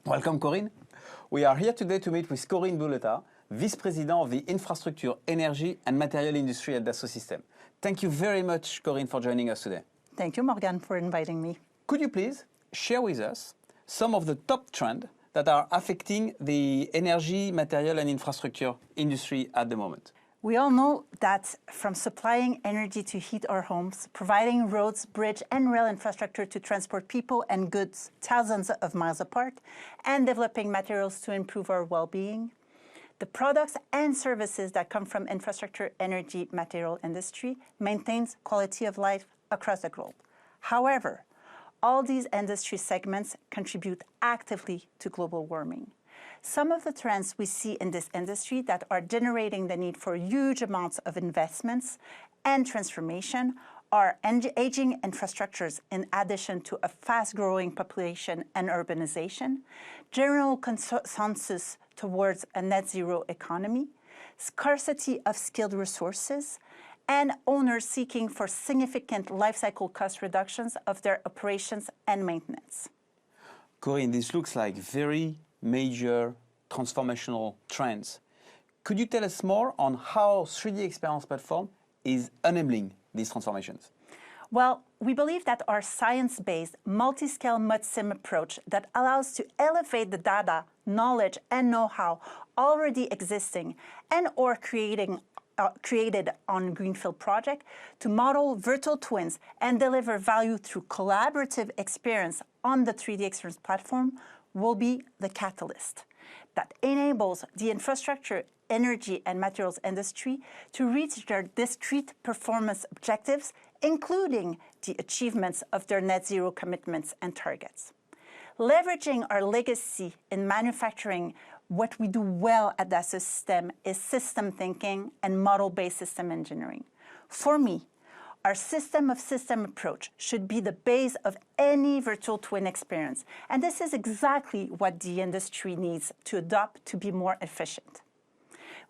Welcome, Corinne. We are here today to meet with Corinne Bouleta, Vice President of the Infrastructure, Energy and Material Industry at Dassault Systèmes. Thank you very much, Corinne, for joining us today. Thank you, Morgan, for inviting me. Could you please share with us some of the top trends that are affecting the energy, material and infrastructure industry at the moment? We all know that from supplying energy to heat our homes, providing roads, bridge and rail infrastructure to transport people and goods thousands of miles apart, and developing materials to improve our well-being, the products and services that come from infrastructure, energy, material industry maintains quality of life across the globe. However, all these industry segments contribute actively to global warming. Some of the trends we see in this industry that are generating the need for huge amounts of investments and transformation are aging infrastructures in addition to a fast-growing population and urbanization, general consensus towards a net zero economy, scarcity of skilled resources, and owners seeking for significant life cycle cost reductions of their operations and maintenance. Corinne, this looks like very major transformational trends. Could you tell us more on how 3D Experience Platform is enabling these transformations? Well, we believe that our science-based, multi-scale MUD-SIM approach that allows to elevate the data, knowledge, and know-how already existing and or created on Greenfield project to model virtual twins and deliver value through collaborative experience on the 3D Experience Platform will be the catalyst that enables the infrastructure, energy, and materials industry to reach their discrete performance objectives, including the achievements of their net zero commitments and targets. Leveraging our legacy in manufacturing, what we do well at Dassault Systèmes is system thinking and model-based system engineering. For me, our system of system approach should be the base of any virtual twin experience, and this is exactly what the industry needs to adopt to be more efficient.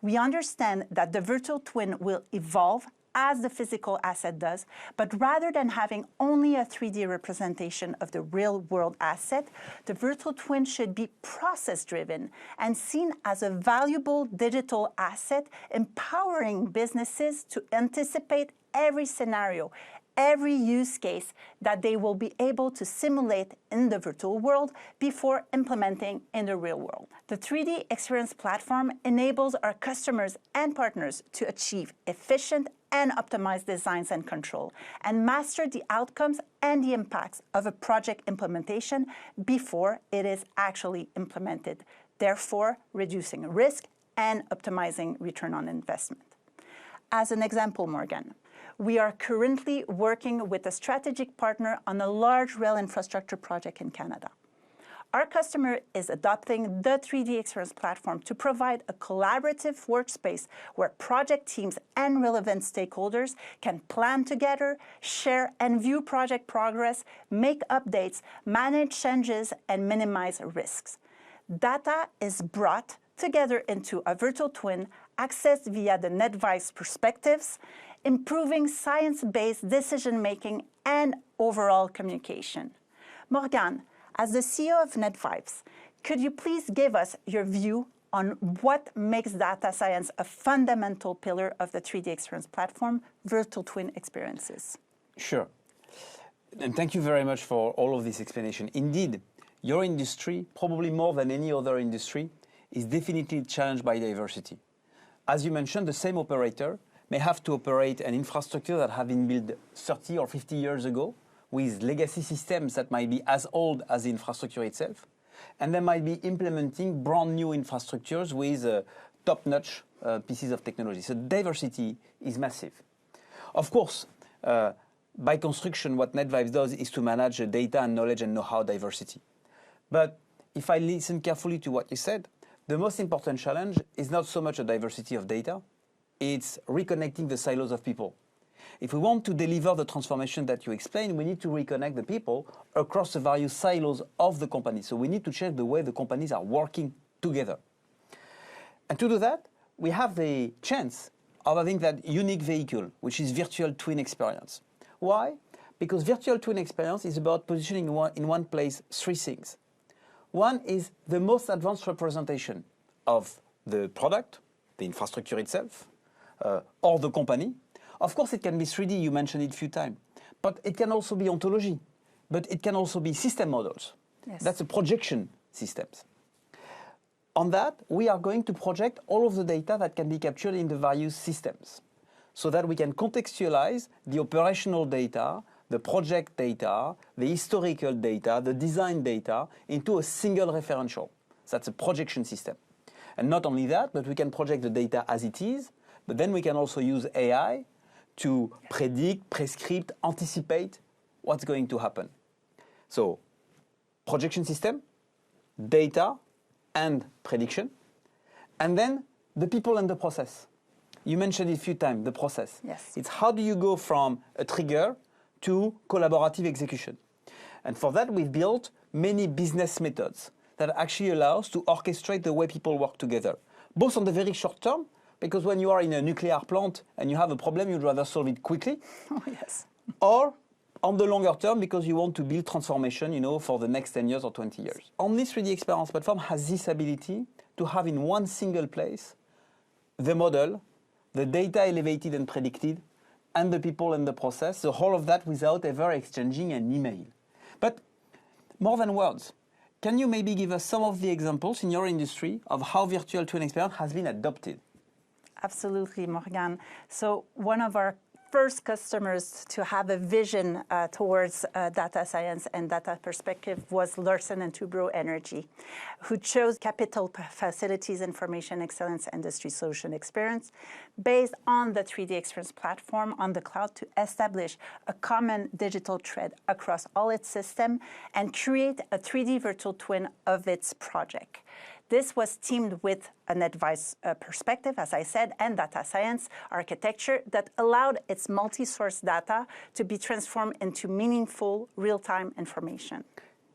We understand that the virtual twin will evolve as the physical asset does, but rather than having only a 3D representation of the real-world asset, the virtual twin should be process-driven and seen as a valuable digital asset, empowering businesses to anticipate every scenario, every use case that they will be able to simulate in the virtual world before implementing in the real world. The 3D Experience Platform enables our customers and partners to achieve efficient and optimized designs and control, and master the outcomes and the impacts of a project implementation before it is actually implemented, therefore reducing risk and optimizing return on investment. As an example, Morgan, we are currently working with a strategic partner on a large rail infrastructure project in Canada. Our customer is adopting the 3D Experience Platform to provide a collaborative workspace where project teams and relevant stakeholders can plan together, share and view project progress, make updates, manage changes, and minimize risks. Data is brought together into a virtual twin accessed via the NETVIBES perspectives, improving science-based decision-making and overall communication. Morgan, as the CEO of NETVIBES, could you please give us your view on what makes data science a fundamental pillar of the 3D Experience Platform, virtual twin experiences? Sure. And thank you very much for all of this explanation. Indeed, your industry, probably more than any other industry, is definitely challenged by diversity. As you mentioned, the same operator may have to operate an infrastructure that have been built 30 or 50 years ago with legacy systems that might be as old as the infrastructure itself. And they might be implementing brand new infrastructures with top-notch pieces of technology. So diversity is massive. Of course, by construction, what NETVIBES does is to manage the data and knowledge and know-how diversity. But if I listen carefully to what you said, the most important challenge is not so much a diversity of data, it's reconnecting the silos of people. If we want to deliver the transformation that you explained, we need to reconnect the people across the various silos of the company. So we need to change the way the companies are working together. And to do that, we have the chance of having that unique vehicle, which is virtual twin experience. Why? Because virtual twin experience is about positioning in one place three things. One is the most advanced representation of the product, the infrastructure itself, or the company. Of course, it can be 3D, you mentioned it a few times, but it can also be ontology, but it can also be system models. Yes. That's a projection systems. On that, we are going to project all of the data that can be captured in the various systems so that we can contextualize the operational data, the project data, the historical data, the design data into a single referential. So that's a projection system. And not only that, but we can project the data as it is, but then we can also use AI to predict, prescript, anticipate what's going to happen. So, projection system, data, and prediction. And then the people and the process. You mentioned it a few times, the process. Yes. It's how do you go from a trigger to collaborative execution. And for that, we've built many business methods that actually allow us to orchestrate the way people work together, both on the very short term, because when you are in a nuclear plant and you have a problem, you'd rather solve it quickly. Oh, yes. Or on the longer term, because you want to build transformation, for the next 10 years or 20 years. Only 3D Experience Platform has this ability to have in one single place the model, the data elevated and predicted, and the people and the process, the whole of that without ever exchanging an email. But more than words, can you maybe give us some of the examples in your industry of how virtual twin experience has been adopted? Absolutely, Morgan. So one of our first customers to have a vision towards data science and data perspective was Larsen & Toubro Energy, who chose Capital Facilities Information Excellence Industry Solution Experience based on the 3D Experience platform on the cloud to establish a common digital thread across all its systems and create a 3D virtual twin of its project. This was teamed with a NETVIBES perspective, as I said, and data science architecture that allowed its multi-source data to be transformed into meaningful real-time information.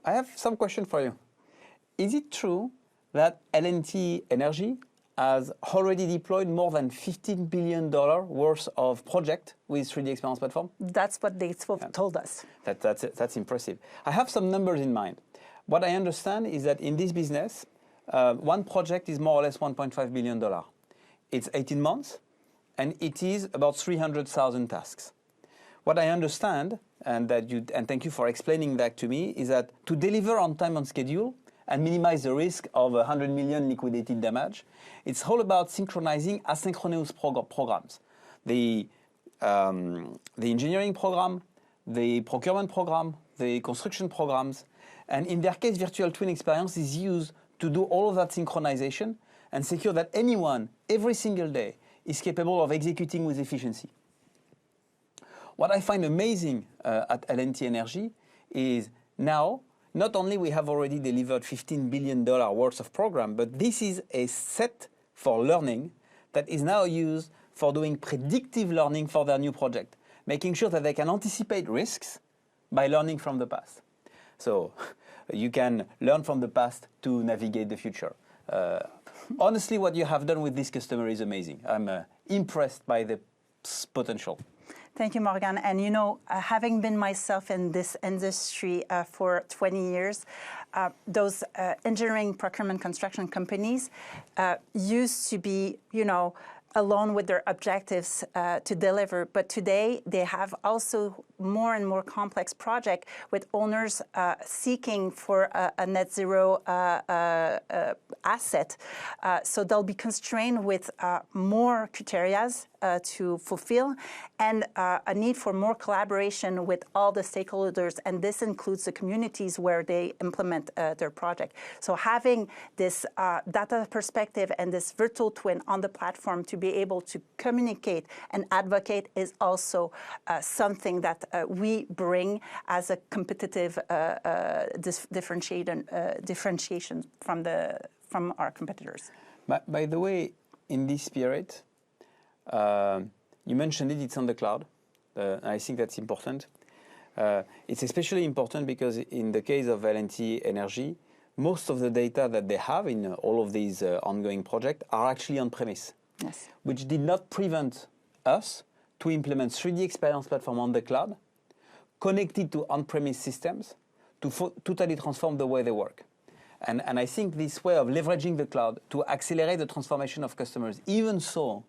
I have some question for you. Is it true that L&T Energy has already deployed more than $15 billion worth of project with 3D Experience Platform? That's what they told us. That's impressive. I have some numbers in mind. What I understand is that in this business, one project is more or less $1.5 billion. It's 18 months, and it is about 300,000 tasks. What I understand, and thank you for explaining that to me, is that to deliver on time and schedule and minimize the risk of 100 million liquidated damage, it's all about synchronizing asynchronous programs. The engineering program, the procurement program, the construction programs, and in their case, virtual twin experience is used to do all of that synchronization and secure that anyone, every single day, is capable of executing with efficiency. What I find amazing at L&T Energy is now, not only we have already delivered $15 billion worth of program, but this is a set for learning that is now used for doing predictive learning for their new project, making sure that they can anticipate risks by learning from the past. So you can learn from the past to navigate the future. Honestly, what you have done with this customer is amazing. I'm impressed by the potential. Thank you, Morgan. And having been myself in this industry for 20 years, those engineering, procurement, construction companies used to be, alone with their objectives to deliver. But today, they have also more and more complex projects with owners seeking for a net zero asset. So they'll be constrained with more criteria to fulfill and a need for more collaboration with all the stakeholders. And this includes the communities where they implement their project. So having this data perspective and this virtual twin on the platform to be able to communicate and advocate is also something that we bring as a competitive differentiation from our competitors. By the way, in this spirit, you mentioned it's on the cloud. I think that's important. It's especially important because in the case of L&T Energy, most of the data that they have in all of these ongoing projects are actually on-premise, yes, which did not prevent us to implement 3D Experience Platform on the cloud, connected to on-premise systems, to totally transform the way they work. And I think this way of leveraging the cloud to accelerate the transformation of customers, even so,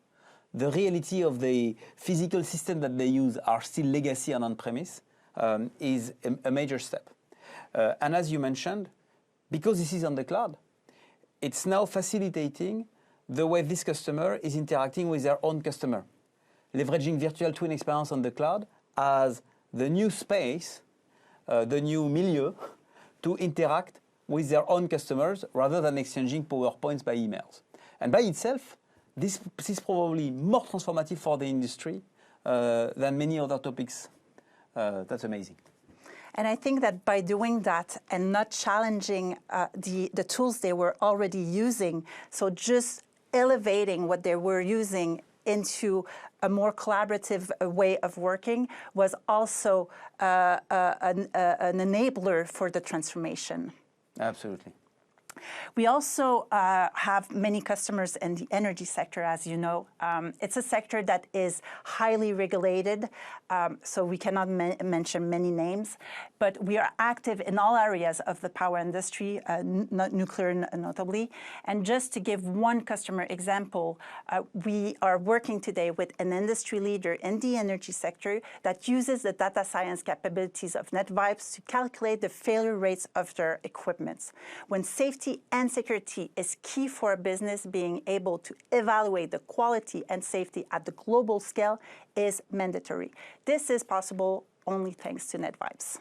the reality of the physical system that they use are still legacy and on-premise, is a major step. And as you mentioned, because this is on the cloud, it's now facilitating the way this customer is interacting with their own customer, leveraging virtual twin experience on the cloud as the new space, the new milieu to interact with their own customers rather than exchanging PowerPoints by emails. And by itself, this is probably more transformative for the industry than many other topics. That's amazing. And I think that by doing that and not challenging the tools they were already using, so just elevating what they were using into a more collaborative way of working was also an enabler for the transformation. Absolutely. We also have many customers in the energy sector, as you know. It's a sector that is highly regulated, so we cannot mention many names, but we are active in all areas of the power industry, nuclear notably. And just to give one customer example, we are working today with an industry leader in the energy sector that uses the data science capabilities of NETVIBES to calculate the failure rates of their equipment. When safety and security is key for a business, being able to evaluate the quality and safety at the global scale is mandatory. This is possible only thanks to NETVIBES.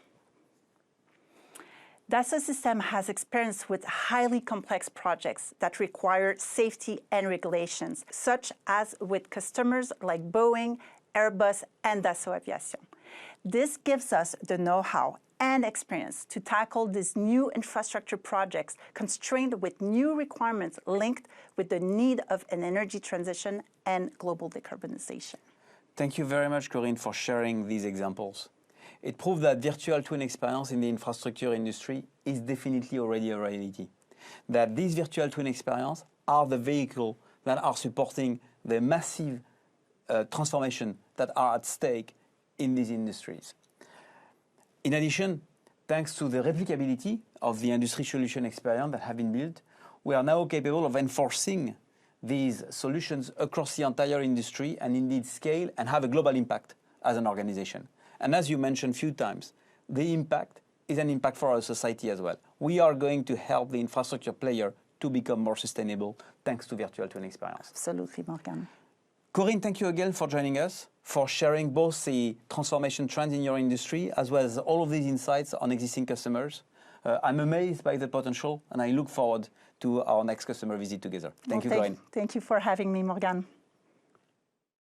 Dassault Systèmes has experience with highly complex projects that require safety and regulations, such as with customers like Boeing, Airbus, and Dassault Aviation. This gives us the know-how and experience to tackle these new infrastructure projects constrained with new requirements linked with the need of an energy transition and global decarbonization. Thank you very much, Corinne, for sharing these examples. It proves that virtual twin experience in the infrastructure industry is definitely already a reality. That these virtual twin experience are the vehicle that are supporting the massive transformation that are at stake in these industries. In addition, thanks to the replicability of the industry solution experience that have been built, we are now capable of enforcing these solutions across the entire industry and indeed scale and have a global impact as an organization. And as you mentioned a few times, the impact is an impact for our society as well. We are going to help the infrastructure player to become more sustainable thanks to virtual twin experience. Absolutely, Morgan. Corinne, thank you again for joining us, for sharing both the transformation trends in your industry as well as all of these insights on existing customers. I'm amazed by the potential and I look forward to our next customer visit together. Thank you, Corinne. Thank you for having me, Morgan.